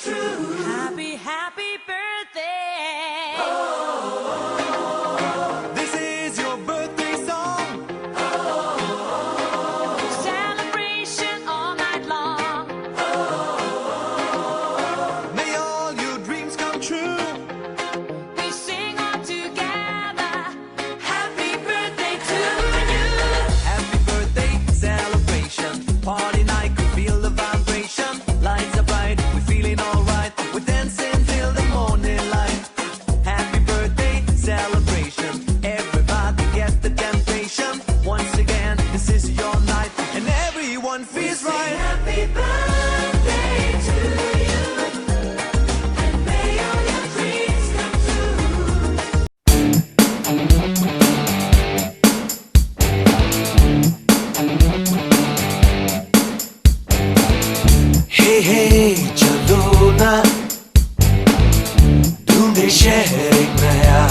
true. Happy, happy birthday. This is your birthday song. Celebration all night long. May all your dreams come true. We sing all together. Happy birthday to you. Happy birthday celebration. Party night, could feel the vibration. Lights are bright, we're feeling alright. We're dancing till the morning light. Happy birthday celebration. Everybody get the temptation. Once again, this is your night, and everyone feels right. Happy birthday to you. And may all your dreams come true. हे हे चलो ना ढूंढे शहर एक नया,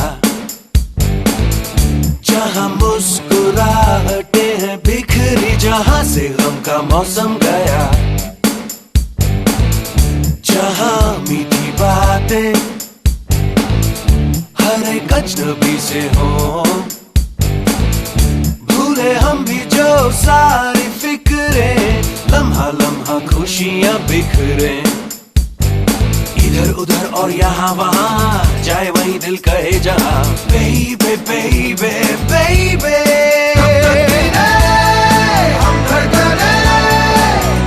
जहाँ मुस्कुराहटे हैं बिखरी, जहाँ से गम का मौसम गया, जहाँ मीठी बातें हर एक अजनबी से हो, भूले हम भी जो सारी फिक्रें, लम्हा लम्हा खुशियां बिखरे, इधर उधर और यहाँ वहाँ, जाए वही दिल कहे जहाँ, बेबे बेबे बेबे हम धड़कने,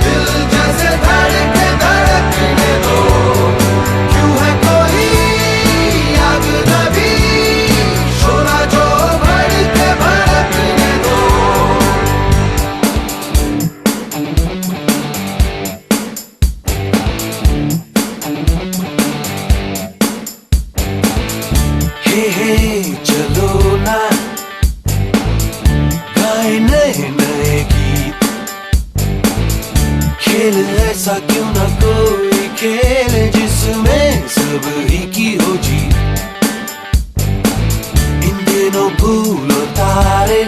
दिल जैसे धड़के धड़कने दो, क्यों है कोई अजनबी, शोरा जो भड़के भड़कने दो। हे हे चलो ना गाए नए नए गीत, खेल ऐसा क्यों ना कोई खेल जिसमें सब ही की हो जीत, इन दिनों भूलो तारे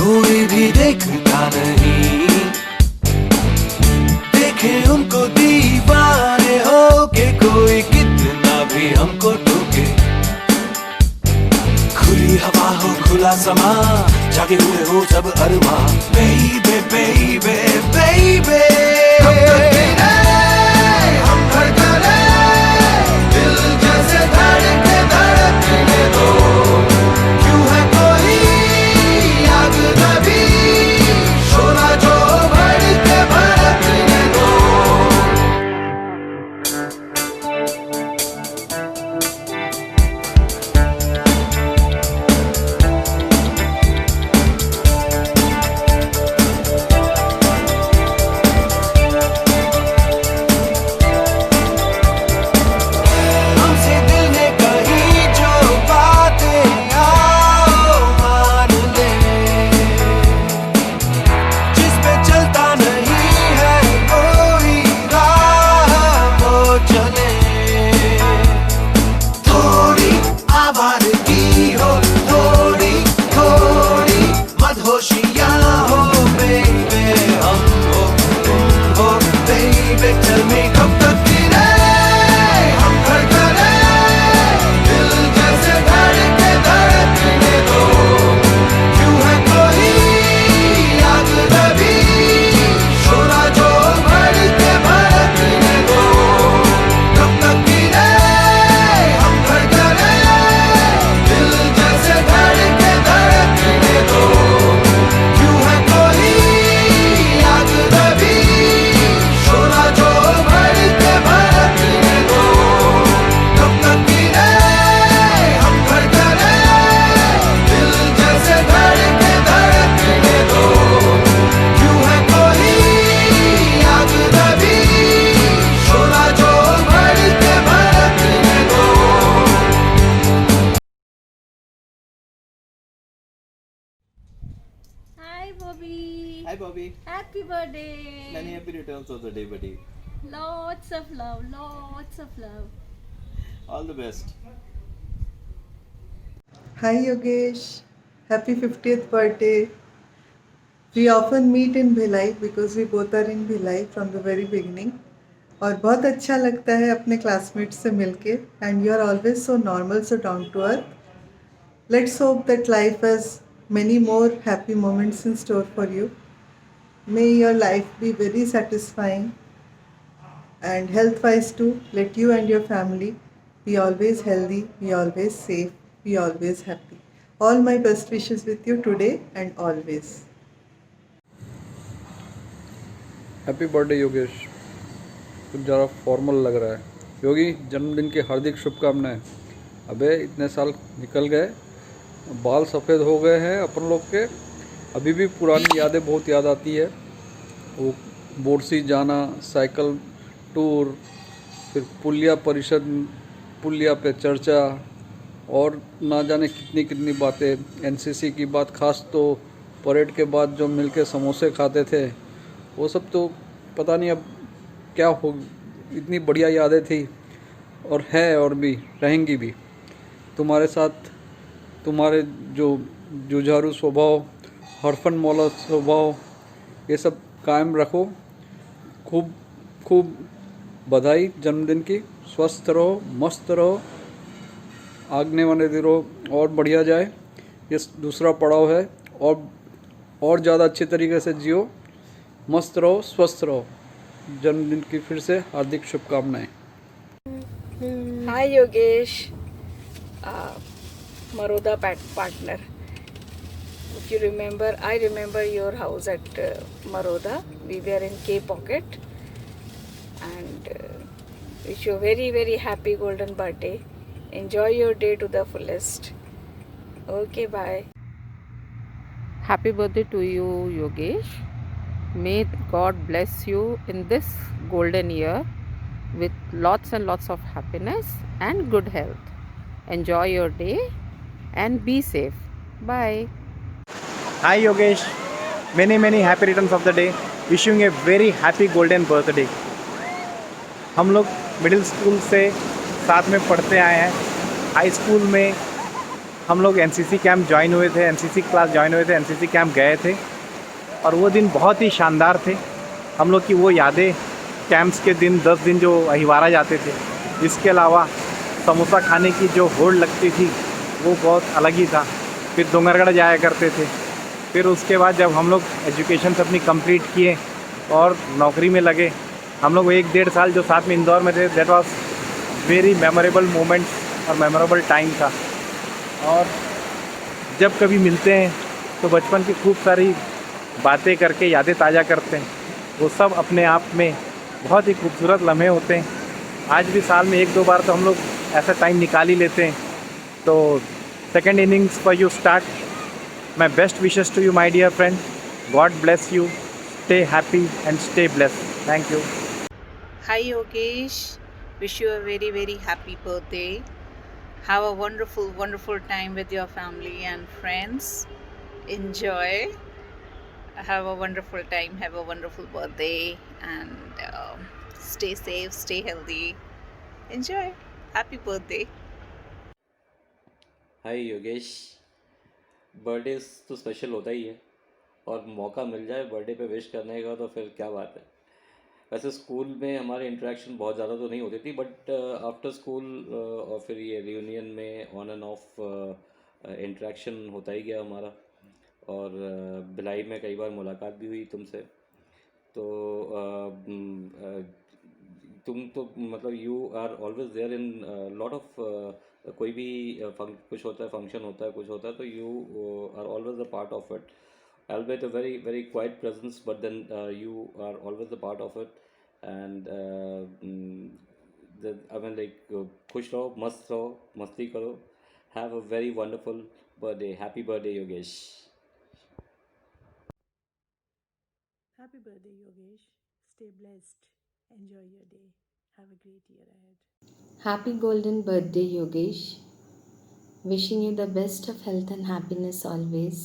कोई भी देखता नहीं, देखे उनको दीवाने हो के कोई कितना भी हमको टोके, खुली हवा हो खुला समा, जागे हुए हो सब अरमा, बेबे बेबे बेबे हम धड़कने, दिल जैसे धड़के धड़कने दो, क्यों है कोई अजनबी, शोरा जो भड़के भड़कने दो। हमसे दिल ने कही जो बातें आओ मान ले, जिस पे चलता नहीं है कोई राह वो चले, थोड़ी आवारगी हो, थोड़ी थोड़ी मदहोशियाँ हो, बेबे हम हो तुम हो, बेबे चल में कब तक गिरे, हम धड़कने, दिल जैसे धड़के धड़कने दो, क्यों है कोई अजनबी, शोरा जो भड़के भड़कने दो, कब तक गिरे, हम धड़कने, दिल जैसे धड़के धड़कने दो, क्यों है कोई अजनबी, शोरा जो भड़के भड़कने दो, कब तक गिरे, हम धड़कने, दिल जैसे धड़के धड़कने दो, क्यों है कोई अजनबी, शोरा जो भड़के भड़कने दो। Hi Bobby. Hi Bobby. Happy birthday. Many happy returns of the day, buddy. Lots of love, lots of love. All the best. Hi Yogesh, happy 50th birthday. We often meet in Bhilai because we both are in Bhilai from the very beginning. और बहुत अच्छा लगता है अपने classmates से मिलके and you are always so normal so down to earth. Let's hope that life has many more happy moments in store for you. May your life be very satisfying and health wise too. Let you and your family be always healthy, be always safe, be always happy. All my best wishes with you today and always. Happy birthday Yogesh. कुछ ज़रा formal लग रहा है। योगी, जन्मदिन की हार्दिक शुभकामनाएं। अबे इतने साल निकल गए, बाल सफ़ेद हो गए हैं अपन लोग के, अभी भी पुरानी यादें बहुत याद आती है। वो बोरसी जाना, साइकिल टूर, फिर पुलिया परिषद, पुलिया पे चर्चा, और ना जाने कितनी कितनी बातें। एनसीसी की बात खास तो परेड के बाद जो मिलके समोसे खाते थे, वो सब तो पता नहीं अब क्या हो। इतनी बढ़िया यादें थी और है और भी रहेंगी भी। तुम्हारे साथ तुम्हारे जो जुझारू स्वभाव, हरफन मौला स्वभाव, ये सब कायम रखो। खूब खूब बधाई जन्मदिन की। स्वस्थ रहो, मस्त रहो, आगने वाले दिनों और बढ़िया जाए। ये दूसरा पड़ाव है, और ज़्यादा अच्छे तरीके से जियो, मस्त रहो, स्वस्थ रहो। जन्मदिन की फिर से हार्दिक शुभकामनाएं। Hi Yogesh, Maroda partner. If you remember, I remember your house at Maroda. We were in K Pocket, and wish you a very very happy golden birthday. Enjoy your day to the fullest. Okay, bye. Happy birthday to you, Yogesh. May God bless you in this golden year with lots and lots of happiness and good health. Enjoy your day and be safe. Bye. Hi Yogesh, many happy returns of the day. Wishing a very happy golden birthday. हम लोग middle school से साथ में पढ़ते आए हैं। High school में हम लोग एनसीसी कैंप ज्वाइन हुए थे, एनसीसी क्लास ज्वाइन हुए थे, एनसीसी कैंप गए थे, और वो दिन बहुत ही शानदार थे। हम लोग की वो यादें, कैंप्स के दिन 10 दिन जो अहिवारा जाते थे, इसके अलावा समोसा खाने की जो होड़ लगती थी वो बहुत अलग ही था। फिर डोंगरगढ़ जाया करते थे। फिर उसके बाद जब हम लोग एजुकेशन अपनी कंप्लीट किए और नौकरी में लगे, हम लोग 1-1.5 साल जो साथ में इंदौर में थे, that was very memorable moment और मेमोरेबल टाइम था। और जब कभी मिलते हैं तो बचपन की खूब सारी बातें करके यादें ताज़ा करते हैं। वो सब अपने आप में बहुत ही खूबसूरत लम्हे होते हैं। आज भी साल में 1-2 बार तो हम लोग ऐसा टाइम निकाल ही लेते हैं। तो second innings for you start. My best wishes to you my dear friend. God bless you, stay happy and stay blessed. Thank you. Hi Yogesh, wish you a very very happy birthday. Have a wonderful time with your family and friends. Enjoy. Have a wonderful time. Have a wonderful birthday, and stay safe, stay healthy. Enjoy. Happy birthday. Hi Yogesh. Birthday तो special होता ही है, और मौका मिल जाए birthday पे wish करने का तो फिर क्या बात है। वैसे स्कूल में हमारे इंटरेक्शन बहुत ज़्यादा तो नहीं होती थी, बट आफ्टर स्कूल और फिर ये रियूनियन में ऑन एंड ऑफ इंटरेक्शन होता ही गया हमारा। और भिलाई में कई बार मुलाकात भी हुई तुमसे। तो तुम तो मतलब you are always there in lot of, कोई भी कुछ होता है, फंक्शन होता है, कुछ होता है, तो you are always a part of it. albeit a very quiet presence, but then you are always a part of it. And I mean, like, खुश रहो, मस्त रहो, मस्ती करो। Have a very wonderful birthday. Happy birthday, Yogesh. Happy birthday, Yogesh. Stay blessed. Enjoy your day. Have a great year ahead. Happy golden birthday, Yogesh. Wishing you the best of health and happiness always.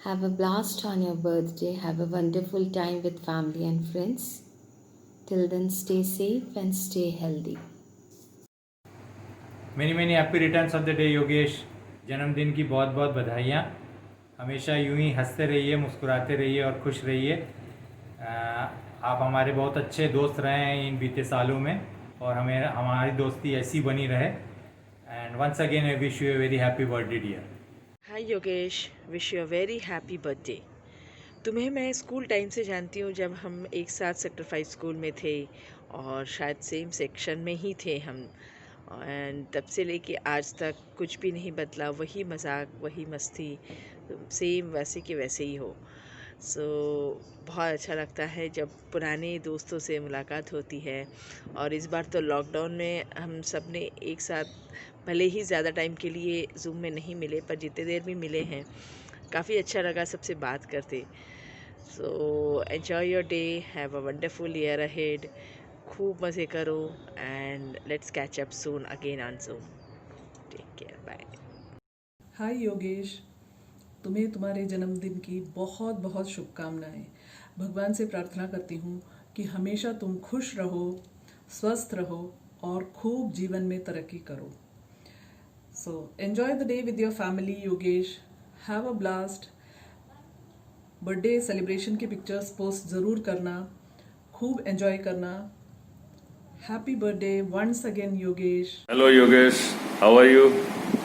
Have a blast on your birthday. Have a wonderful time with family and friends. Till then, stay safe and stay healthy. many happy returns of the day, Yogesh. जन्मदिन की बहुत बहुत बधाइयाँ। हमेशा यूं ही हंसते रहिए, मुस्कुराते रहिए और खुश रहिए। आप हमारे बहुत अच्छे दोस्त रहे हैं इन बीते सालों में और हमारी दोस्ती ऐसी बनी रहे and once again I wish you a very happy birthday dear. Hi Yogesh, wish you a very happy birthday. तुम्हें मैं स्कूल टाइम से जानती हूँ, जब हम एक साथ सेक्टर 5 स्कूल में थे और शायद सेम सेक्शन में ही थे हम, एंड तब से लेके आज तक कुछ भी नहीं बदला, वही मजाक वही मस्ती सेम वैसे के वैसे ही हो। सो बहुत अच्छा लगता है जब पुराने दोस्तों से मुलाकात होती है। और इस बार तो लॉकडाउन में हम सब ने एक साथ, भले ही ज़्यादा टाइम के लिए जूम में नहीं मिले, पर जितने देर भी मिले हैं काफ़ी अच्छा लगा सबसे बात करते। So enjoy your day, have a wonderful year ahead, खूब मज़े करो and let's catch up soon again on Zoom. Take care, bye. Hi Yogesh, तुम्हें तुम्हारे जन्मदिन की बहुत बहुत शुभकामनाएं। भगवान से प्रार्थना करती हूँ कि हमेशा तुम खुश रहो, स्वस्थ रहो और खूब जीवन में तरक्की करो। So enjoy the day with your family Yogesh, have a blast. Birthday celebration की पिक्चर्स पोस्ट ज़रूर करना, खूब एंजॉय करना। Happy birthday once again Yogesh. Hello Yogesh, how are you?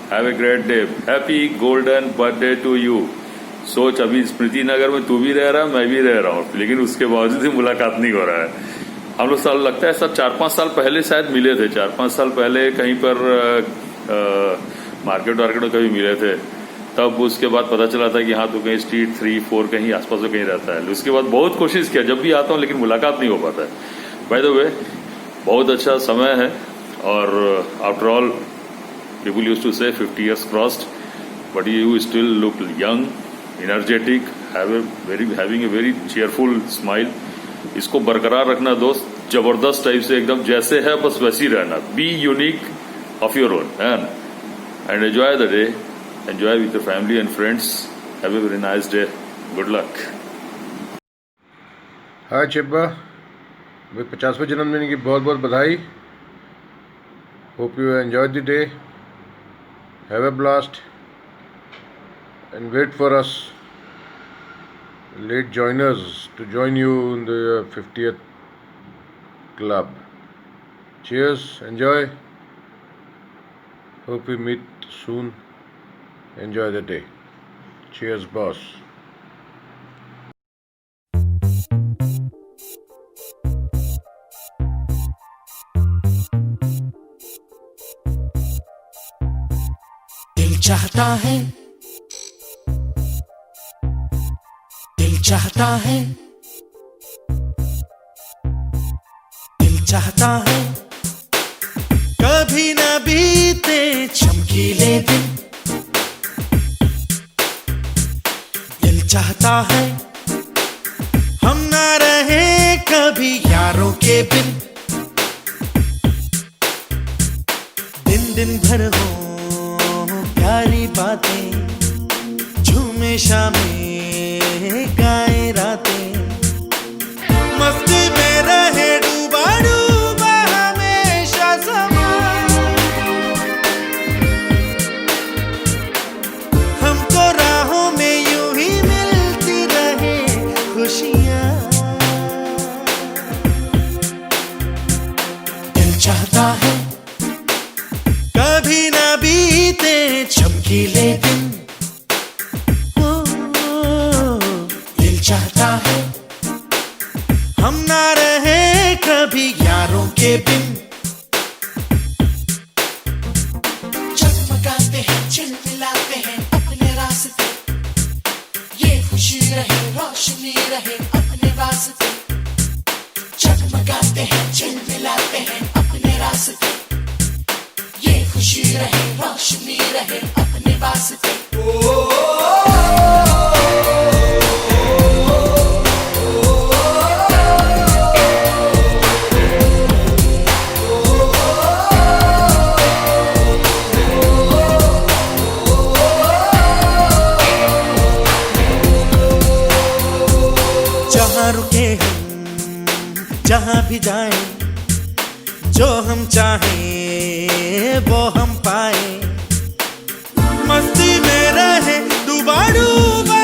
Have a great day, happy golden birthday to you. सोच, अभी स्मृति नगर में तू भी रह रहा है, मैं भी रह रहा हूँ, लेकिन उसके बावजूद भी मुलाकात नहीं हो रहा है। हम लोग साल लगता है सब 4-5 साल पहले शायद मिले थे, 4-5 साल पहले कहीं पर मार्केट में कभी मिले थे। तब उसके बाद पता चला था कि हाँ तो कहीं स्ट्रीट 3-4 कहीं आसपास में कहीं रहता है। उसके बाद बहुत कोशिश किया, जब भी आता हूँ लेकिन मुलाकात नहीं हो पाता है। बाय द वे, बहुत अच्छा समय है और after all people used to say 50 years crossed, but you still look young, energetic, having a very cheerful smile. इसको बरकरार रखना दोस्त, जबरदस्त टाइप से एकदम जैसे है बस वैसे ही रहना। Be unique of your own and enjoy the day, enjoy with your family and friends. Have a very nice day. Good luck. Hi Chibba, मेरे 50वें जन्मदिन की बहुत बहुत बधाई। Hope you enjoy the day, have a blast and wait for us late joiners to join you in the 50th club. Cheers, enjoy. Hope we meet soon. Enjoy the day. Cheers, boss. दिल चाहता है, दिल चाहता है, दिल चाहता है कभी न बीते चमकीले दिन। दिल चाहता है हम न रहे कभी यारों के बिन। दिन दिन भर हो प्यारी बातें, झूमे शामें गाए रातें, मस्ती में रहे डूबा डूबा हमेशा समा। हमको राहों में यूं ही मिलती रहे खुशियाँ। दिल चाहता है कभी ना बीते चमकीले दिन। दिल चाहता है हम ना रहे कभी यारों के बिन। चमकाते हैं, चिलमिलाते हैं अपने रास्ते, ये खुशी रहे रोशनी रहे अपने वास्ते। चमकाते हैं, चिलमिलाते हैं अपने रास्ते, ये खुशी रहे रोशनी रहे अपने वास्ते। जहाँ रुके हम, जहाँ भी जाएं, जो हम चाहें वो हम पाए। मस्ती में रहे डूबा डूबा